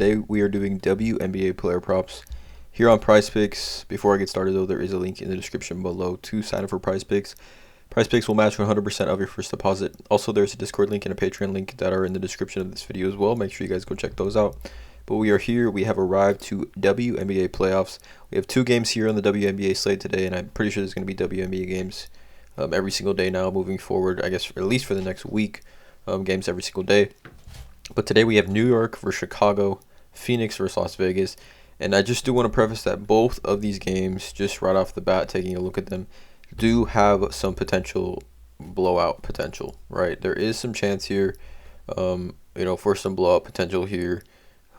Today we are doing WNBA player props here on PrizePicks. Before I get started though, there is a link in the description below to sign up for PrizePicks. PrizePicks will match 100% of your first deposit. Also, there's a Discord link and a Patreon link that are in the description of this video as well. Make sure you guys go check those out. But we are here. We have arrived to WNBA Playoffs. We have 2 games here on the WNBA slate today, and I'm pretty sure there's going to be WNBA games every single day now moving forward, I guess, at least for the next week, games every single day. But today we have New York versus Chicago, Phoenix versus Las Vegas. And I just do want to preface that both of these games, just right off the bat, taking a look at them, do have some potential blowout potential, right? There is some chance here, for some blowout potential here.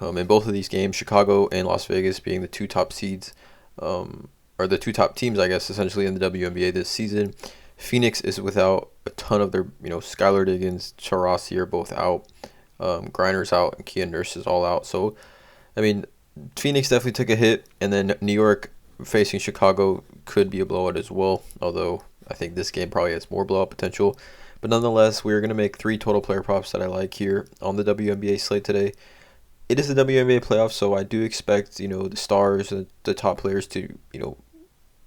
In both of these games, Chicago and Las Vegas being the 2 top seeds, or the 2 top teams, I guess, essentially in the WNBA this season. Phoenix is without a ton of their, Skylar Diggins, Taurasi are both out. Griner's out and Kia Nurse is all out. So, Phoenix definitely took a hit, and then New York facing Chicago could be a blowout as well, although I think this game probably has more blowout potential. But nonetheless, we're going to make 3 total player props that I like here on the WNBA slate today. It is the WNBA playoffs, so I do expect, the stars and the top players to,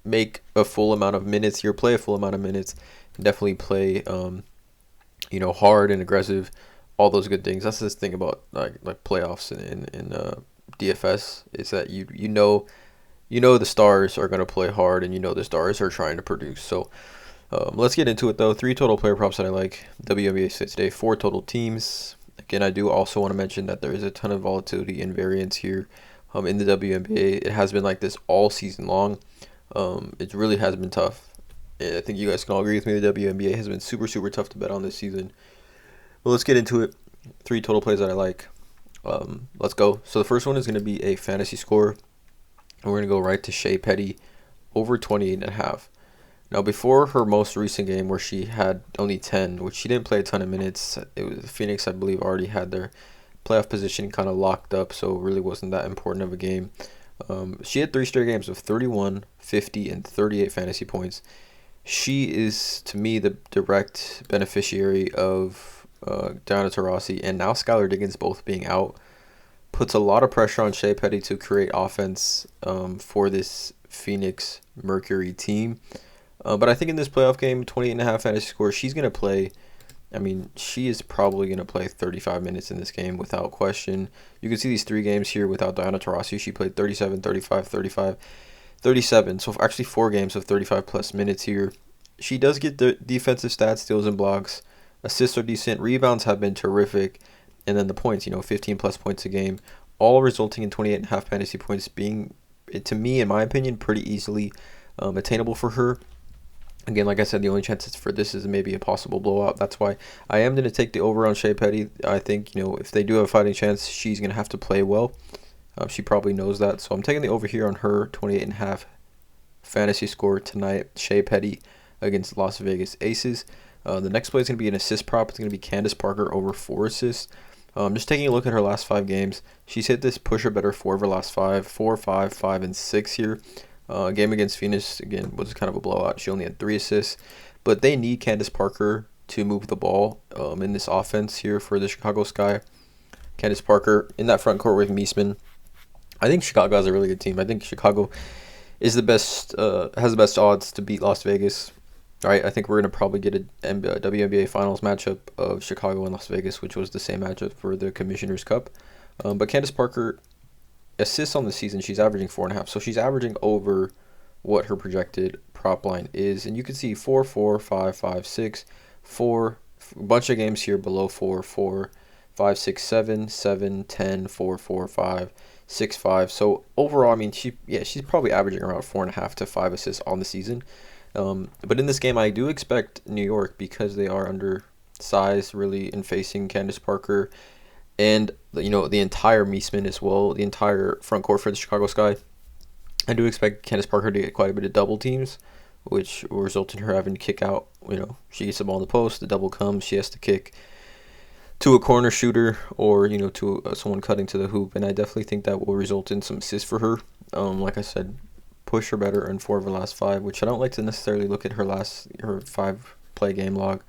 make a full amount of minutes here, play a full amount of minutes, and definitely play, hard and aggressive, all those good things. That's the thing about like playoffs in DFS is that you know the stars are going to play hard, and the stars are trying to produce. So let's get into it though. 3 total player props that I like. WNBA slate today, 4 total teams. Again, I do also want to mention that there is a ton of volatility and variance here in the WNBA. It has been like this all season long. It really has been tough. I think you guys can all agree with me. The WNBA has been super, super tough to bet on this season. Well, let's get into it. 3 total plays that I like. Let's go. So the first one is going to be a fantasy score. And we're going to go right to Shea Petty over 28.5. Now, before her most recent game where she had only 10, which she didn't play a ton of minutes, it was Phoenix, I believe, already had their playoff position kind of locked up, so it really wasn't that important of a game. She had 3 straight games of 31, 50, and 38 fantasy points. She is, to me, the direct beneficiary of Diana Taurasi and now Skylar Diggins both being out. Puts a lot of pressure on Shea Petty to create offense for this Phoenix Mercury team. But I think in this playoff game, 28.5 fantasy score, she's going to play. She is probably going to play 35 minutes in this game without question. You can see these 3 games here without Diana Taurasi. She played 37, 35, 35, 37. So actually 4 games of 35 plus minutes here. She does get the defensive stats, steals and blocks. Assists are decent. Rebounds have been terrific. And then the points, 15 plus points a game, all resulting in 28.5 fantasy points being, to me, in my opinion, pretty easily attainable for her. Again, like I said, the only chances for this is maybe a possible blowout. That's why I am going to take the over on Shea Petty. I think, if they do have a fighting chance, she's going to have to play well. She probably knows that. So I'm taking the over here on her 28.5 fantasy score tonight. Shea Petty against Las Vegas Aces. The next play is going to be an assist prop. It's going to be Candace Parker over 4 assists. Just taking a look at her last 5 games. She's hit this pusher better 4 of her last 5. 4, 5, 5, and 6 here. Game against Phoenix, again, was kind of a blowout. She only had 3 assists. But they need Candace Parker to move the ball in this offense here for the Chicago Sky. Candace Parker in that front court with Meesman. I think Chicago has a really good team. I think Chicago is the best, has the best odds to beat Las Vegas. All right, I think we're going to probably get a WNBA Finals matchup of Chicago and Las Vegas, which was the same matchup for the Commissioner's Cup. But Candace Parker, assists on the season, she's averaging 4.5. So she's averaging over what her projected prop line is. And you can see 4, 4, 5, 5, 6, 4, a bunch of games here below 4, 4, 5, 6, 7, 7, 10, 4, 4, 5, 6, 5. So overall, she's probably averaging around 4.5 to 5 assists on the season. But in this game, I do expect New York, because they are undersized really in facing Candace Parker and the entire Meesman as well, the entire front court for the Chicago Sky. I do expect Candace Parker to get quite a bit of double teams, which will result in her having to kick out. She gets the ball in the post, the double comes, she has to kick to a corner shooter or to someone cutting to the hoop, and I definitely think that will result in some assists for her. Like I said, push her better in 4 of her last 5, which I don't like to necessarily look at her 5 play game log.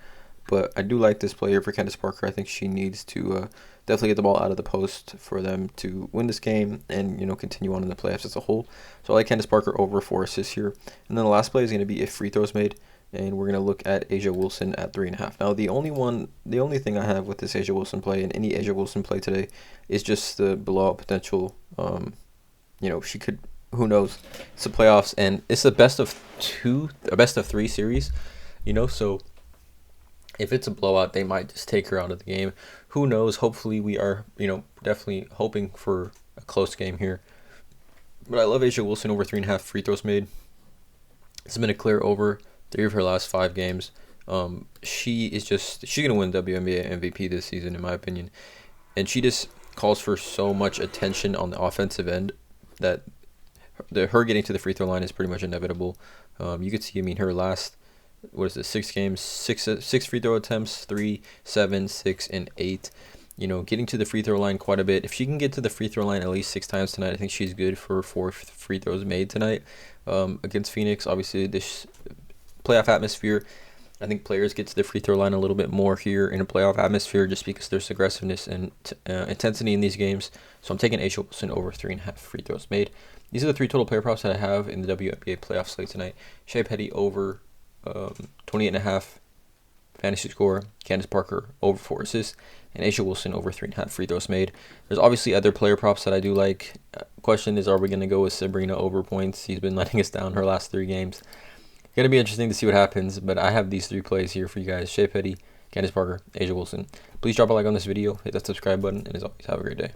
But I do like this player for Candace Parker. I think she needs to definitely get the ball out of the post for them to win this game and, continue on in the playoffs as a whole. So I like Candace Parker over 4 assists here. And then the last play is going to be if free throws made. And we're going to look at A'ja Wilson at 3.5. Now, the only thing I have with this A'ja Wilson play and any A'ja Wilson play today is just the blowout potential. She could, who knows? It's the playoffs, and it's a best of 3 series, so if it's a blowout, they might just take her out of the game. Who knows? Hopefully, we are, definitely hoping for a close game here. But I love A'ja Wilson over 3.5 free throws made. It's been a clear over 3 of her last 5 games. She's going to win WNBA MVP this season, in my opinion. And she just calls for so much attention on the offensive end that her getting to the free throw line is pretty much inevitable. You could see, her last, 6 games, 6 free throw attempts, 3, 7, 6, and 8. Getting to the free throw line quite a bit. If she can get to the free throw line at least 6 times tonight, I think she's good for 4 free throws made tonight against Phoenix. Obviously, this playoff atmosphere, I think players get to the free throw line a little bit more here in a playoff atmosphere just because there's aggressiveness and intensity in these games. So I'm taking A'ja Wilson over 3.5 free throws made. These are the 3 total player props that I have in the WNBA playoff slate tonight. Shea Petty over 28.5 fantasy score. Candace Parker over 4 assists. And A'ja Wilson over 3.5 free throws made. There's obviously other player props that I do like. Question is, are we going to go with Sabrina over points? He's been letting us down her last 3 games. Going to be interesting to see what happens, but I have these 3 plays here for you guys. Shea Petty, Candace Parker, A'ja Wilson. Please drop a like on this video, hit that subscribe button, and as always, have a great day.